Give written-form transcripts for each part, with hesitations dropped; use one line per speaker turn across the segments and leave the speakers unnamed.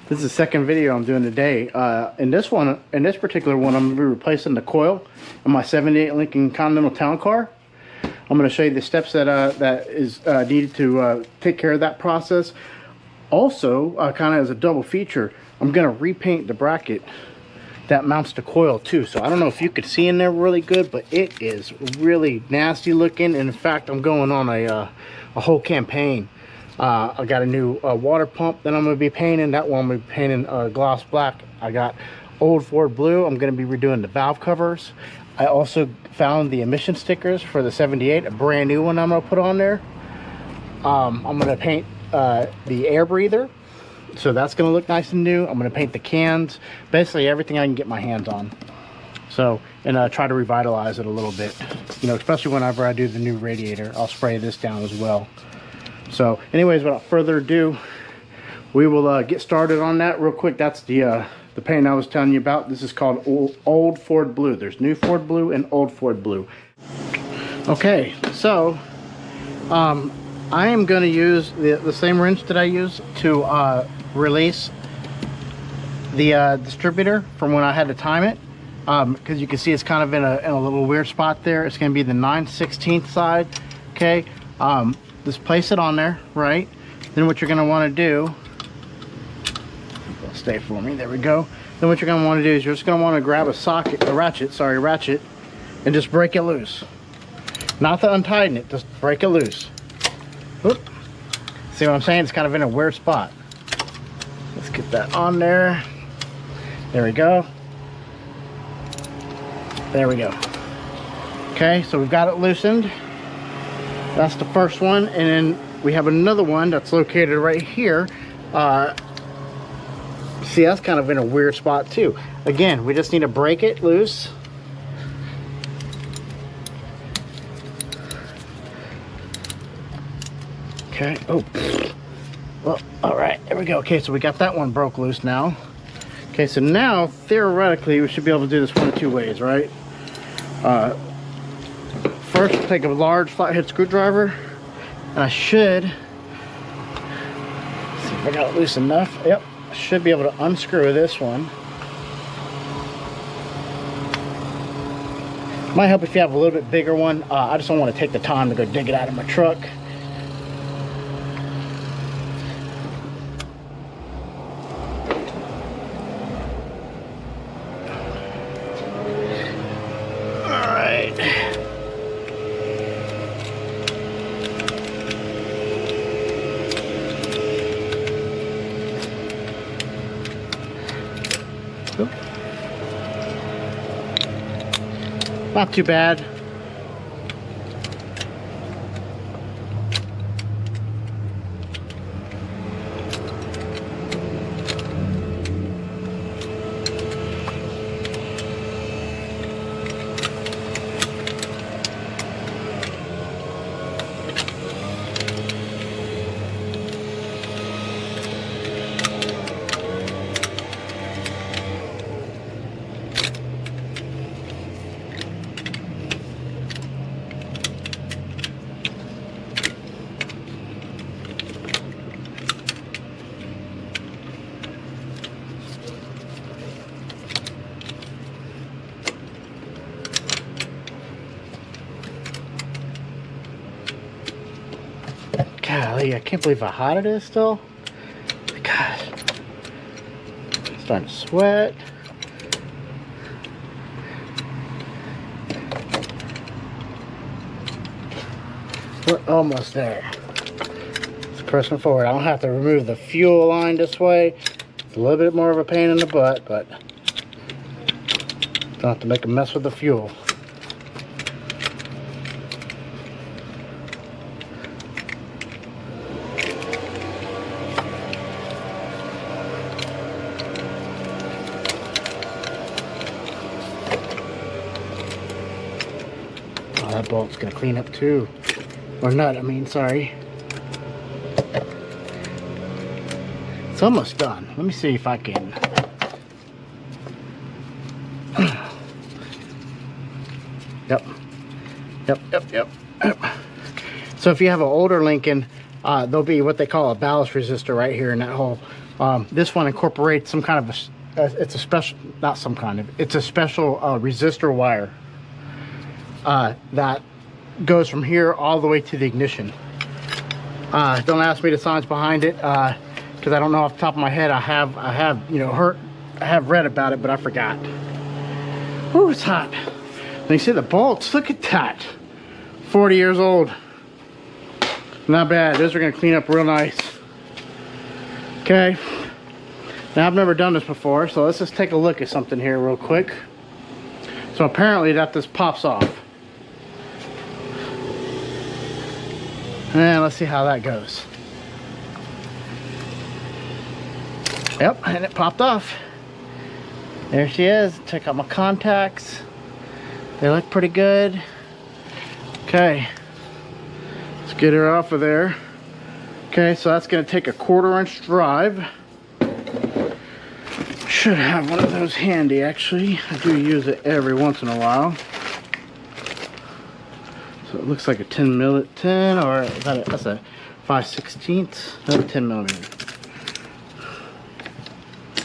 This is the second video I'm doing today. In this particular one, I'm going to be replacing the coil in my 78 Lincoln Continental Town Car. I'm going to show you the steps that is needed to take care of that process. Also, kind of as a double feature, I'm going to repaint the bracket that mounts the coil too. So I don't know if you could see in there really good, but it is really nasty looking. And in fact, I'm going on a whole campaign. I got a new water pump that I'm going to be painting. That one I'm going to be painting gloss black. I got old Ford blue. I'm going to be redoing the valve covers. I also found the emission stickers for the 78, a brand new one I'm going to put on there. I'm going to paint the air breather, so that's going to look nice and new. I'm going to paint the cans, basically everything I can get my hands on. So, and try to revitalize it a little bit, you know, especially whenever I do the new radiator. I'll spray this down as well. So anyways, without further ado, we will get started on that real quick. That's the paint I was telling you about. This is called old Ford blue. There's new Ford blue and old Ford blue. Okay, so I am going to use the same wrench that I use to release the distributor from when I had to time it, because you can see it's kind of in a little weird spot there. It's going to be the 9/16 side. Okay, just place it on there, right? Then what you're going to want to do, stay for me, there we go. Then what you're going to want to do is you're just going to want to grab a ratchet, and just break it loose. Not to untighten it, just break it loose. Oop. See what I'm saying? It's kind of in a weird spot. Let's get that on there. There we go. There we go. Okay, so we've got it loosened. That's the first one, and then we have another one that's located right here. See, that's kind of in a weird spot too. Again, we just need to break it loose. Okay. Oh, well, all right, there we go. Okay, so we got that one broke loose now. Okay, so now theoretically we should be able to do this one of two ways, right? First, take a large flathead screwdriver, and I should see if I got it loose enough. Yep, I should be able to unscrew this one. Might help if you have a little bit bigger one. I just don't want to take the time to go dig it out of my truck. Not too bad. Golly, I can't believe how hot it is still. Gosh. It's starting to sweat. We're almost there. It's pressing forward. I don't have to remove the fuel line this way. It's a little bit more of a pain in the butt, but don't have to make a mess with the fuel. That bolt's gonna clean up too. Or not, I mean, sorry. It's almost done. Let me see if I can. Yep. So if you have an older Lincoln, there'll be what they call a ballast resistor right here in that hole. This one incorporates some kind of it's a special, not some kind of, it's a special resistor wire that goes from here all the way to the ignition. Don't ask me the science behind it, because I don't know off the top of my head. I have you know, I have read about it, but I forgot. Ooh, it's hot. And you see the bolts, look at that. 40 years old. Not bad. Those are gonna clean up real nice. Okay. Now, I've never done this before, so let's just take a look at something here real quick. So apparently that just pops off. And let's see how that goes. Yep, and it popped off. There she is. Check out my contacts. They look pretty good. Okay. Let's get her off of there. Okay, so that's going to take a 1/4 inch drive. Should have one of those handy, actually. I do use it every once in a while. So it looks like a 10 or is that that's a 5/16, no, 10 millimeter.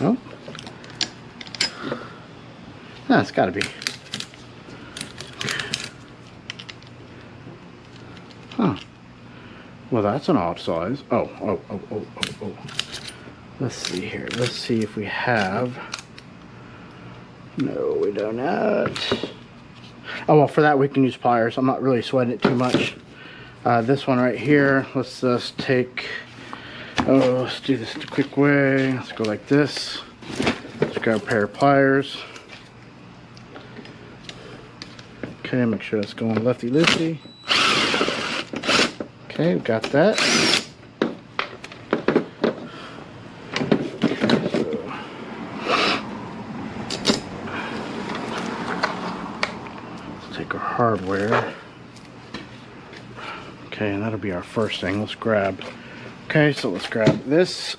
Oh, no, it's got to be. Huh. Well, that's an odd size. Oh. Let's see here. Let's see if we have. No, we do not. Oh, well, for that we can use pliers. I'm not really sweating it too much. This one right here, let's just take, let's do this the quick way. Let's go like this. Let's grab a pair of pliers. Okay, make sure that's going lefty-loosey. Okay, we got that. Hardware. Okay, and that'll be our first thing. Let's grab. Okay, so let's grab this.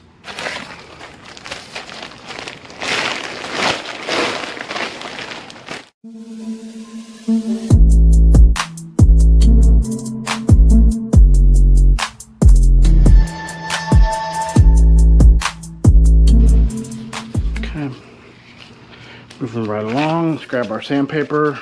Okay, moving right along. Let's grab our sandpaper.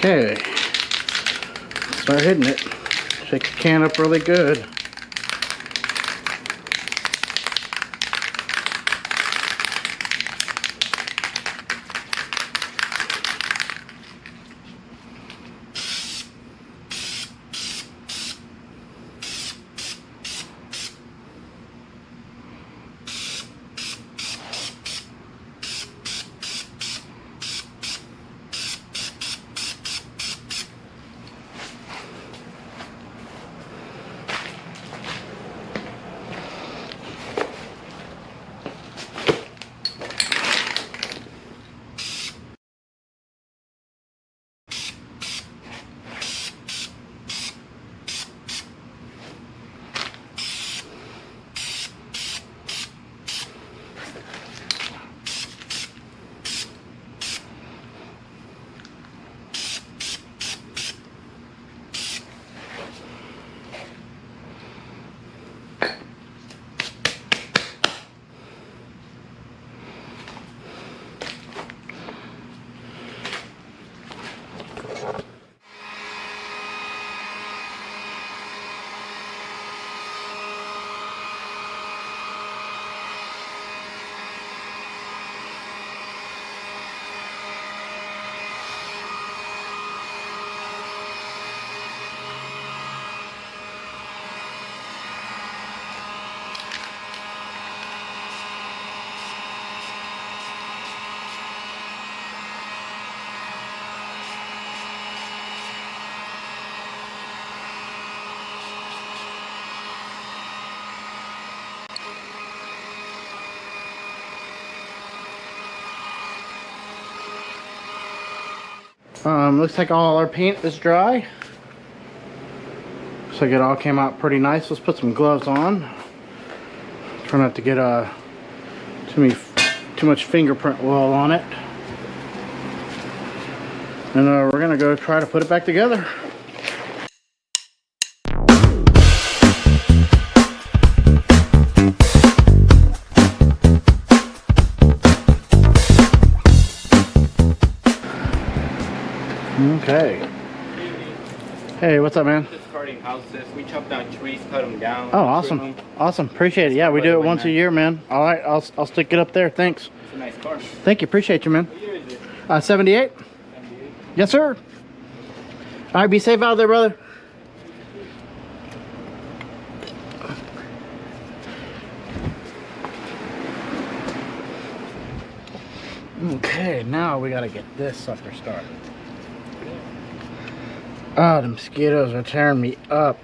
Okay, start hitting it. Shake the can up really good. Looks like all our paint is dry. Looks like it all came out pretty nice. Let's put some gloves on. Try not to get too much fingerprint oil on it. And we're gonna go try to put it back together. Okay. Hey, what's up, man?
Just starting houses. We chop down trees, cut them down.
Oh, awesome. Awesome. Appreciate it. Yeah, we do it once a year, man. All right, I'll stick it up there. Thanks.
It's a nice car.
Thank you. Appreciate you, man.
What year is it?
78?
78.
Yes, sir. All right, be safe out there, brother. Okay, now we gotta get this sucker started. Oh, the mosquitoes are tearing me up.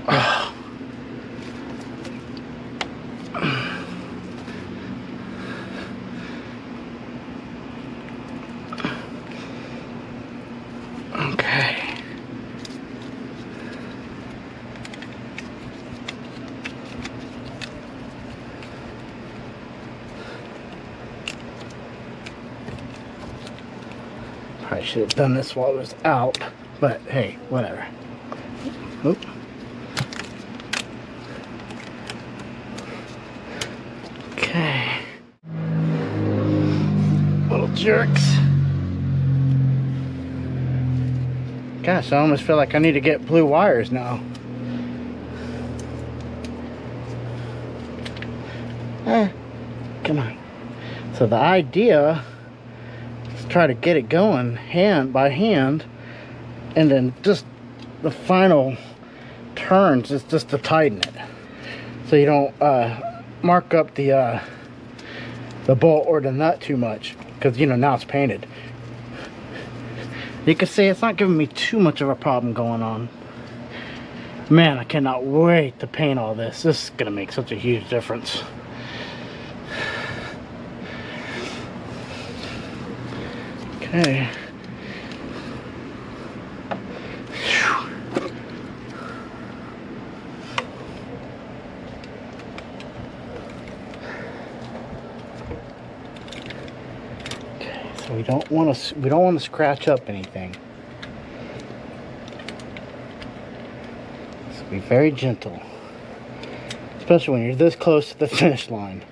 Oh. Okay. I should have done this while it was out, but hey, whatever. Oop. Okay. Little jerks. Gosh, I almost feel like I need to get blue wires now. Come on. So the idea, try to get it going hand by hand, and then just the final turns is just to tighten it so you don't mark up the bolt or the nut too much, because you know now it's painted. You can see it's not giving me too much of a problem going on. Man, I cannot wait to paint all this. This is gonna make such a huge difference. Okay. Okay, so we don't want to scratch up anything. So be very gentle, especially when you're this close to the finish line.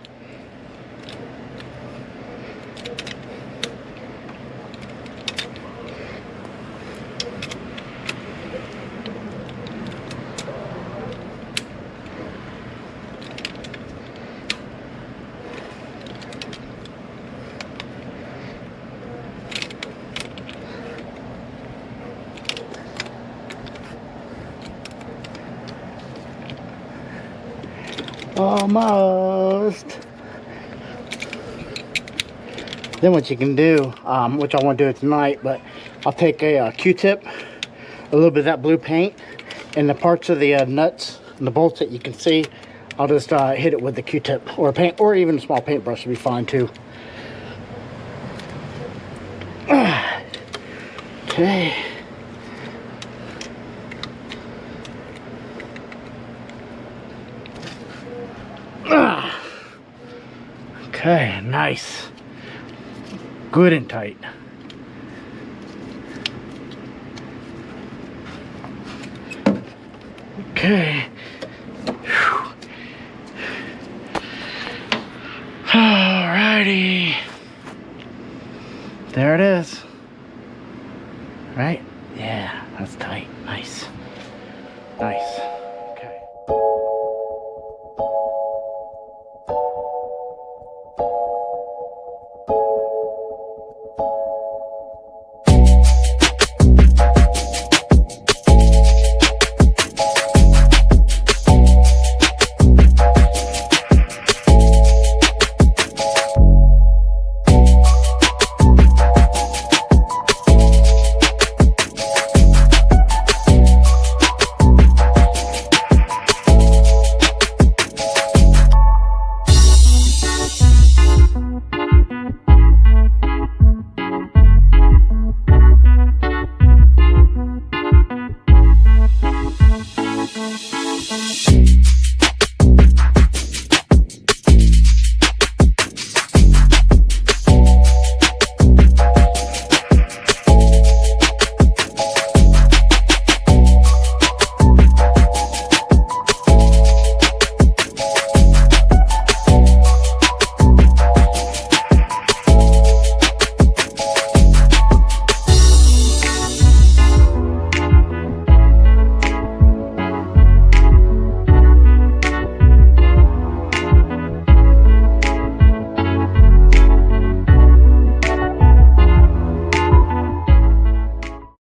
Almost. Then what you can do, which I want to do it tonight, but I'll take a Q-tip, a little bit of that blue paint, and the parts of the nuts and the bolts that you can see, I'll just hit it with the Q-tip or paint, or even a small paintbrush would be fine too. Okay. Okay, nice. Good and tight. Okay. Alrighty. There it is.